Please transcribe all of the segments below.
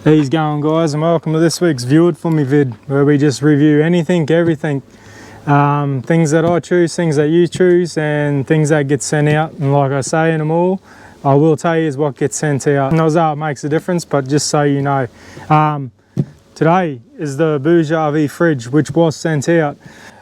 How's going, guys, and welcome to this week's View It For Me vid, where we just review anything, everything, things that I choose, things that you choose, and things that get sent out. And like I say in them all, I will tell you is what gets sent out. And although it makes a difference, but just so you know, today is the BOugeRV fridge, which was sent out.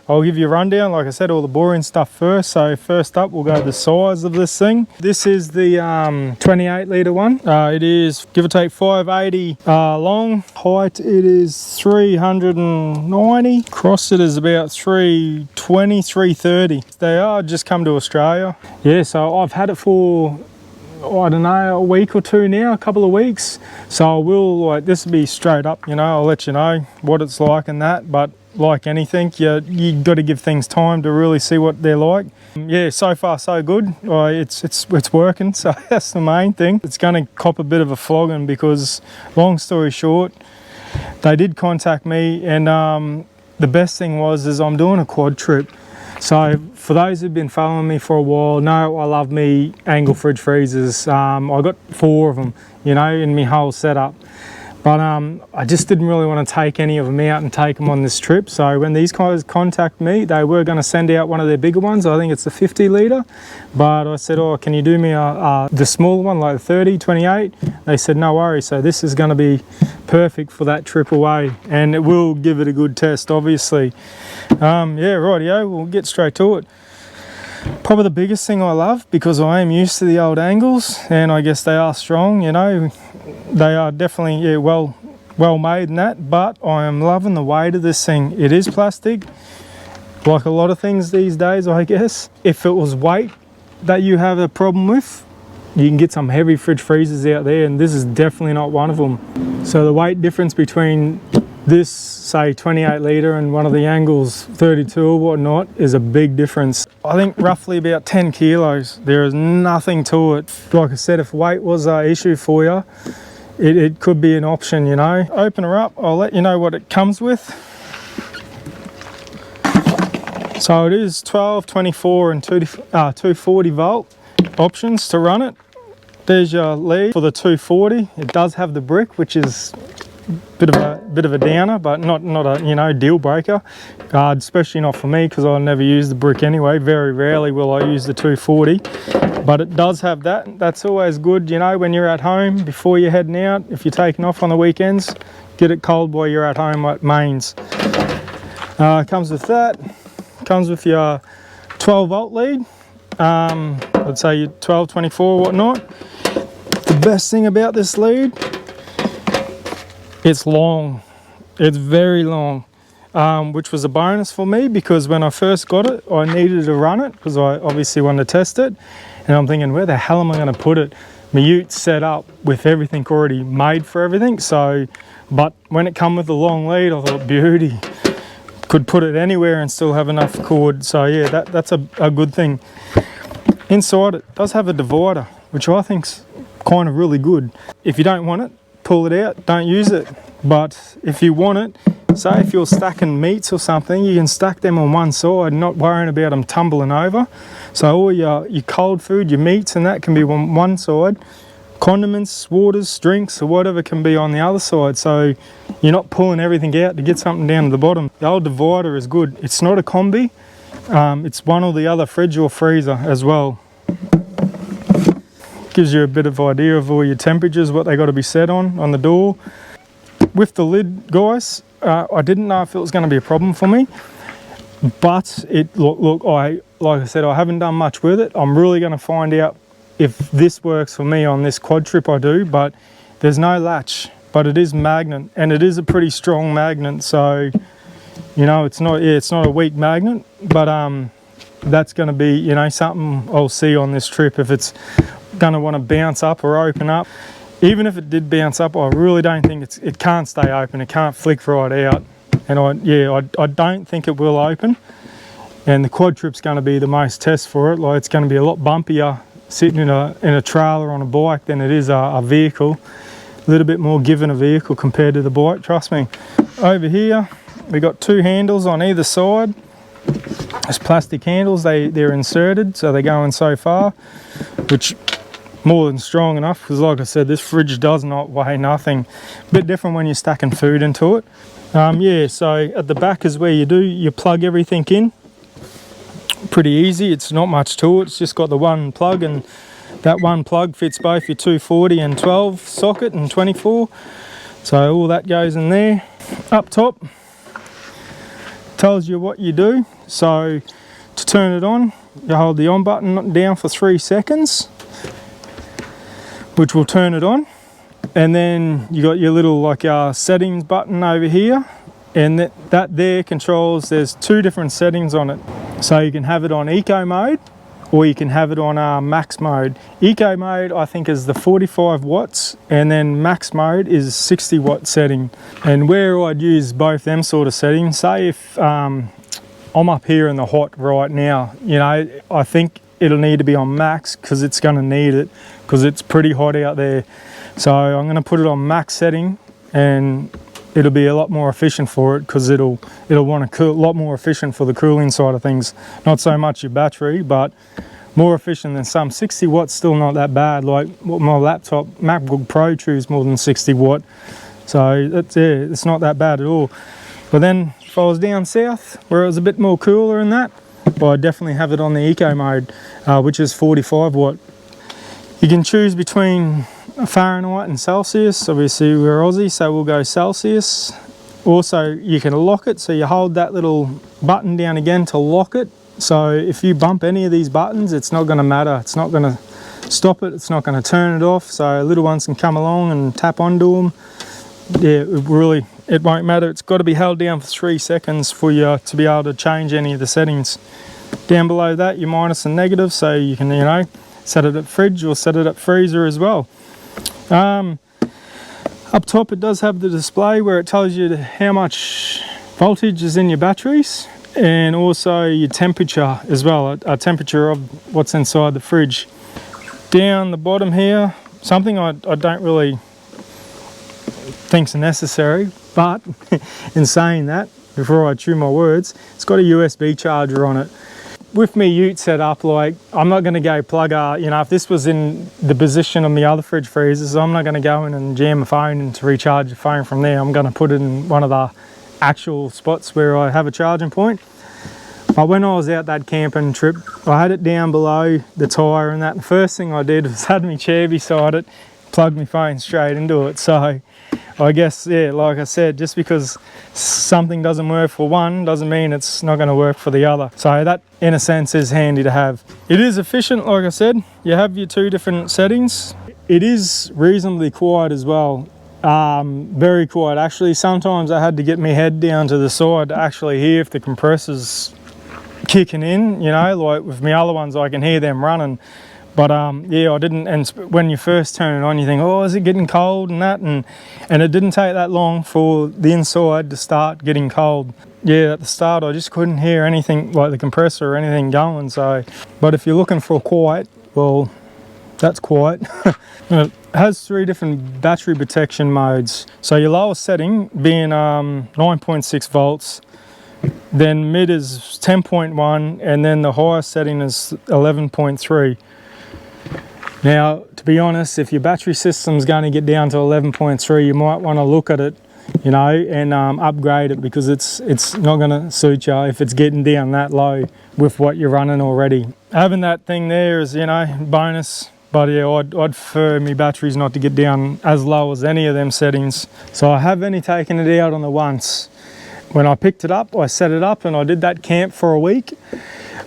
I'll give you a rundown, like I said, all the boring stuff first. So first up, we'll go to the size of this thing. This is the 28 litre one. It is, give or take, 580 long. Height, it is 390. Across it is about 320, 330. They are just come to Australia. Yeah, so I've had it for, I don't know, a week or two now, a couple of weeks. So I will, like, this will be straight up, you know, I'll let you know what it's like and that, but like anything, you got to give things time to really see what they're like. Yeah, so far so good. It's working, so that's the main thing. It's going to cop a bit of a flogging because, long story short, they did contact me, and the best thing is I'm doing a quad trip. So for those who've been following me for a while, know I love me angle fridge freezers. I got 4 of them, you know, in my whole setup. But I just didn't really want to take any of them out and take them on this trip. So when these guys contacted me, they were going to send out one of their bigger ones. I think it's the 50 litre. But I said, oh, can you do me the smaller one, like 30, 28? They said, no worries. So this is going to be perfect for that trip away. And it will give it a good test, obviously. Yeah, rightio, we'll get straight to it. Probably the biggest thing I love, because I am used to the old angles, and I guess they are strong, you know. They are definitely, yeah, well made and that, but I am loving the weight of this thing. It is plastic, like a lot of things these days, I guess. If it was weight that you have a problem with, you can get some heavy fridge freezers out there, and this is definitely not one of them. So the weight difference between this, say, 28 litre and one of the angles 32 or whatnot is a big difference. I think roughly about 10 kilos. There is nothing to it. Like I said, if weight was an issue for you, it could be an option, you know. Open her up, I'll let you know what it comes with. So it is 12, 24 and 240 volt options to run it. There's your lead for the 240. It does have the brick, which is bit of a downer, but not a, you know, deal breaker, especially not for me, because I never use the brick anyway. Very rarely will I use the 240, but it does have that. That's always good, you know, when you're at home before you're heading out. If you're taking off on the weekends, get it cold while you're at home at mains. Comes with that. Comes with your 12 volt lead. Let's say your 12, 24, whatnot. The best thing about this lead, it's long. It's very long, which was a bonus for me, because when I first got it, I needed to run it because I obviously wanted to test it. And I'm thinking, where the hell am I going to put it? My ute's set up with everything already made for everything. So, but when it come with the long lead, I thought, beauty. Could put it anywhere and still have enough cord. So yeah, that's a good thing. Inside it does have a divider, which I think's kind of really good. If you don't want it, pull it out, don't use it. But if you want it, say if you're stacking meats or something, you can stack them on one side, not worrying about them tumbling over. So all your cold food, your meats and that can be on one side. Condiments, waters, drinks or whatever can be on the other side. So you're not pulling everything out to get something down to the bottom. The old divider is good. It's not a combi. It's one or the other, fridge or freezer as well. Gives you a bit of idea of all your temperatures, what they got to be set on the door. With the lid, guys, I didn't know if it was going to be a problem for me, but look, like I said, I haven't done much with it. I'm really going to find out if this works for me on this quad trip I do. But there's no latch, but it is magnet, and it is a pretty strong magnet. So you know, it's not a weak magnet, but that's going to be, you know, something I'll see on this trip if it's going to want to bounce up or open up. Even if it did bounce up, I really don't think it can't stay open. It can't flick right out, and I don't think it will open. And the quad trip's going to be the most test for it. Like, it's going to be a lot bumpier sitting in a trailer on a bike than it is a vehicle. A little bit more given a vehicle compared to the bike, trust me. Over here we got 2 handles on either side. It's plastic handles, they're inserted, so they're going so far, which more than strong enough, because like I said, this fridge does not weigh nothing. A bit different when you're stacking food into it. Yeah, so at the back is where you plug everything in. Pretty easy, it's not much to it, it's just got the one plug, and that one plug fits both your 240 and 12 socket and 24. So all that goes in there. Up top tells you what you do. So to turn it on, you hold the on button down for 3 seconds, which will turn it on. And then you got your little like settings button over here, and that there controls, there's 2 different settings on it. So you can have it on eco mode, or you can have it on max mode. Eco mode I think is the 45 watts, and then max mode is 60 watt setting. And where I'd use both them sort of settings, say if I'm up here in the hot right now, you know, I think it'll need to be on max, because it's going to need it, because it's pretty hot out there. So I'm going to put it on max setting, and it'll be a lot more efficient for it, because it'll want to cool, a lot more efficient for the cooling side of things. Not so much your battery, but more efficient than some. 60 watts still not that bad. Like my laptop MacBook Pro chews more than 60 watt, so that's, yeah, it's not that bad at all. But then if I was down south where it was a bit more cooler than that, well, I'd definitely have it on the eco mode, which is 45 watt. You can choose between Fahrenheit and Celsius. Obviously we're Aussie, so we'll go Celsius. Also you can lock it, so you hold that little button down again to lock it. So if you bump any of these buttons, it's not going to matter. It's not going to stop it, it's not going to turn it off, so little ones can come along and tap onto them. Yeah, it won't matter. It's got to be held down for 3 seconds for you to be able to change any of the settings. Down below that, your minus and negative, so you can, you know, set it at fridge or set it at freezer as well. Up top it does have the display where it tells you how much voltage is in your batteries, and also your temperature as well, a temperature of what's inside the fridge. Down the bottom here, something I don't really think's necessary, but in saying that, before I chew my words, it's got a USB charger on it. With me ute set up, like, I'm not going to go plug you know, if this was in the position of my other fridge freezers, I'm not going to go in and jam a phone and to recharge the phone from there. I'm going to put it in one of the actual spots where I have a charging point. But when I was out that camping trip, I had it down below the tyre and that. The first thing I did was had my chair beside it, plugged my phone straight into it. So I guess, yeah, like I said, just because something doesn't work for one doesn't mean it's not going to work for the other. So that, in a sense, is handy to have. It is efficient, like I said. You have your 2 different settings. It is reasonably quiet as well. Very quiet. Actually, sometimes I had to get my head down to the side to actually hear if the compressor's kicking in, you know, like with my other ones I can hear them running. But yeah, I didn't, and when you first turn it on you think, oh, is it getting cold and that, and it didn't take that long for the inside to start getting cold. Yeah, at the start I just couldn't hear anything like the compressor or anything going. So, but if you're looking for quiet, well, that's quiet. It has 3 different battery protection modes. So your lowest setting being 9.6 volts, then mid is 10.1, and then the highest setting is 11.3. Now, to be honest, if your battery system's going to get down to 11.3, you might want to look at it, you know, and upgrade it, because it's not going to suit you if it's getting down that low with what you're running already. Having that thing there is, you know, bonus. But yeah, I'd prefer my batteries not to get down as low as any of them settings. So I have only taken it out on the once. When I picked it up, I set it up and I did that camp for a week.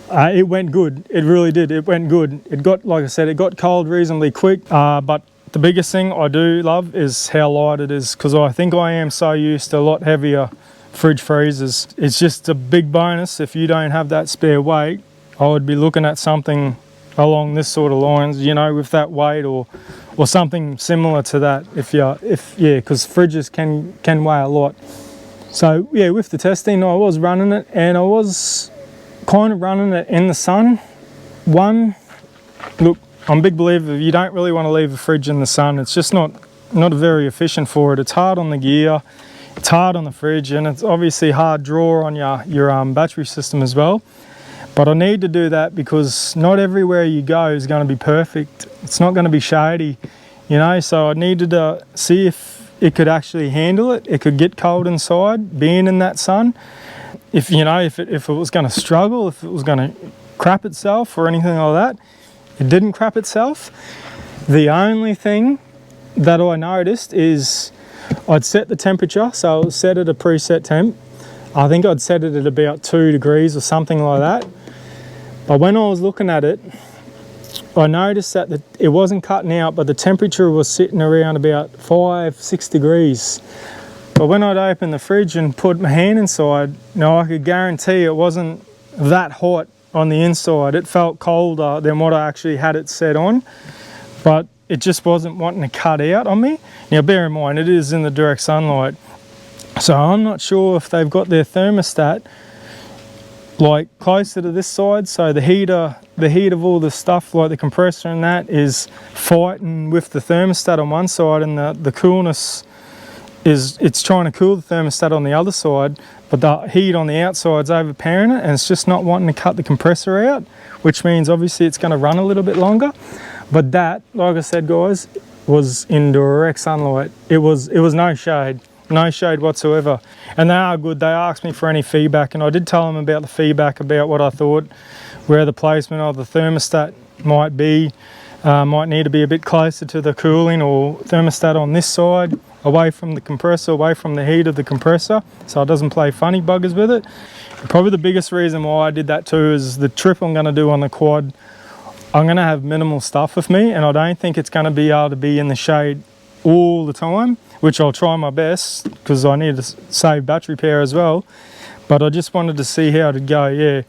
It went good. It really did. It went good. It got, like I said, it got cold reasonably quick. But the biggest thing I do love is how light it is, because I think I am so used to a lot heavier fridge freezers. It's just a big bonus if you don't have that spare weight. I would be looking at something along this sort of lines, you know, with that weight or something similar to that. Yeah, because fridges can weigh a lot. So yeah, with the testing, I was running it, and I was kind of running it in the sun. Look, I'm a big believer you don't really want to leave a fridge in the sun. It's just not very efficient for it. It's hard on the gear, it's hard on the fridge, and it's obviously hard draw on your battery system as well. But I need to do that because not everywhere you go is going to be perfect. It's not going to be shady, you know, so I needed to see if it could actually handle it. It could get cold inside, being in that sun. If, you know, if it was going to struggle, if it was going to crap itself or anything like that. It didn't crap itself. The only thing that I noticed is I'd set the temperature, so it was set at a preset temp. I think I'd set it at about 2 degrees or something like that. But when I was looking at it, I noticed that it wasn't cutting out, but the temperature was sitting around about 5-6 degrees. But when I'd open the fridge and put my hand inside, I could guarantee it wasn't that hot on the inside. It felt colder than what I actually had it set on, but it just wasn't wanting to cut out on me. Now bear in mind, it is in the direct sunlight, so I'm not sure if they've got their thermostat like closer to this side, so the heat of all the stuff like the compressor and that is fighting with the thermostat on one side, and the coolness it's trying to cool the thermostat on the other side, but the heat on the outside's overpowering it, and it's just not wanting to cut the compressor out, which means obviously it's going to run a little bit longer. But that, like I said guys, was in direct sunlight. It was no shade. No shade whatsoever. And they are good. They asked me for any feedback, and I did tell them about the feedback about what I thought, where the placement of the thermostat might be. Might need to be a bit closer to the cooling or thermostat on this side, away from the compressor, away from the heat of the compressor, so it doesn't play funny buggers with it. And probably the biggest reason why I did that too is the trip I'm going to do on the quad, I'm going to have minimal stuff with me, and I don't think it's going to be able to be in the shade all the time, which I'll try my best because I need to save battery power as well. But I just wanted to see how it'd go, yeah.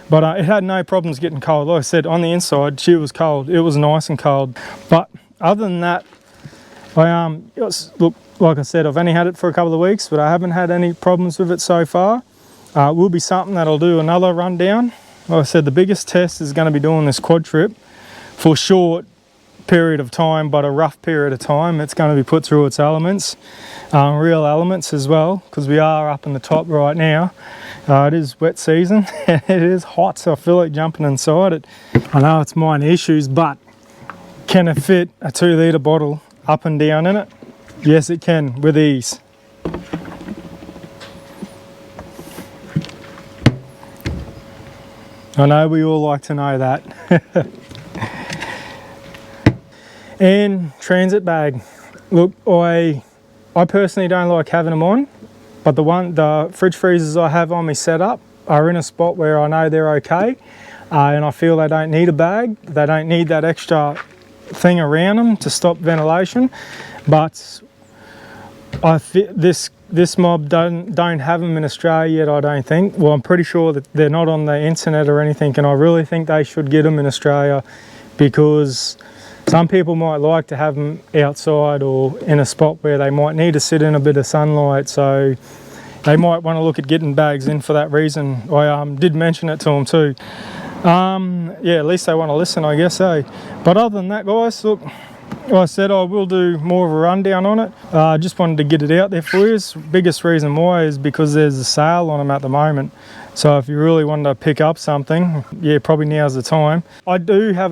But it had no problems getting cold. Like I said, on the inside, it was cold. It was nice and cold. But other than that, look, like I said, I've only had it for a couple of weeks, but I haven't had any problems with it so far. It will be something that I'll do another rundown. Like I said, the biggest test is going to be doing this quad trip for a short period of time, but a rough period of time. It's going to be put through its elements, real elements as well, because we are up in the top right now. It is wet season and it is hot, so I feel like jumping inside it. I know it's minor issues, but can it fit a 2 litre bottle up and down in it? Yes, it can, with ease. I know we all like to know that. And transit bag. Look, I personally don't like having them on, but the fridge freezers I have on me set up are in a spot where I know they're okay, and I feel they don't need a bag. They don't need that extra thing around them to stop ventilation. But this mob don't have them in Australia yet, I don't think. Well, I'm pretty sure that they're not on the internet or anything, and I really think they should get them in Australia, because some people might like to have them outside or in a spot where they might need to sit in a bit of sunlight, so they might want to look at getting bags in for that reason. I did mention it to them too. Yeah, at least they want to listen, I guess, eh? But other than that, guys, look, like I said, I will do more of a rundown on it. I just wanted to get it out there for you. Biggest reason why is because there's a sale on them at the moment. So if you really wanted to pick up something, yeah, probably now's the time. I do have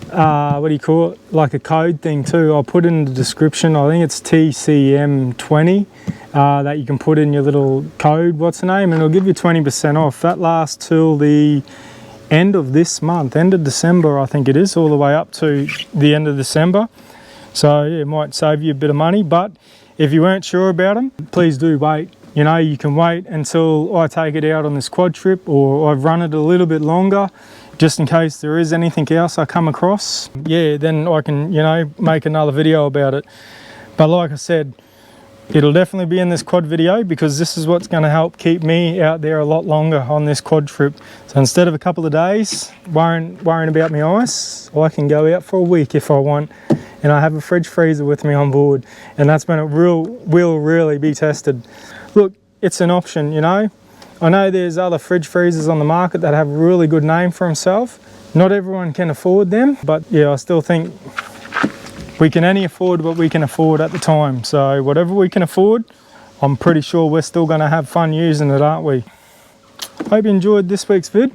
what do you call it, like a code thing too. I'll put in the description. I think it's TCM20 that you can put in your little code, what's the name, and it'll give you 20% off. That lasts till the end of this month, end of December, I think it is, all the way up to the end of December. So yeah, it might save you a bit of money, but if you weren't sure about them, please do wait. You know, you can wait until I take it out on this quad trip, or I've run it a little bit longer, just in case there is anything else I come across. Yeah, then I can, you know, make another video about it. But like I said, it'll definitely be in this quad video, because this is what's going to help keep me out there a lot longer on this quad trip. So instead of a couple of days worrying about my ice, I can go out for a week if I want, and I have a fridge freezer with me on board, and that's when it will really be tested. Look, it's an option, you know. I know there's other fridge freezers on the market that have a really good name for themselves. Not everyone can afford them, but yeah, I still think we can only afford what we can afford at the time. So whatever we can afford, I'm pretty sure we're still going to have fun using it, aren't we? hope you enjoyed this week's vid.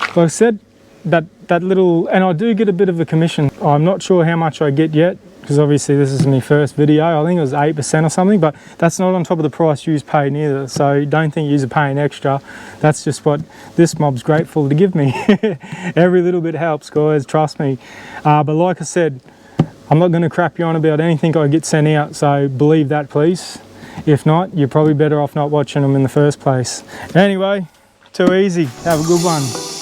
Like I said, that little, and I do get a bit of a commission. I'm not sure how much I get yet, because obviously this is my first video. I think it was 8% or something, but that's not on top of the price you's paid neither. So don't think you're paying extra. That's just what this mob's grateful to give me. Every little bit helps, guys, trust me. But like I said, I'm not going to crap you on about anything I get sent out, so believe that, please. If not, you're probably better off not watching them in the first place. Anyway, too easy. Have a good one.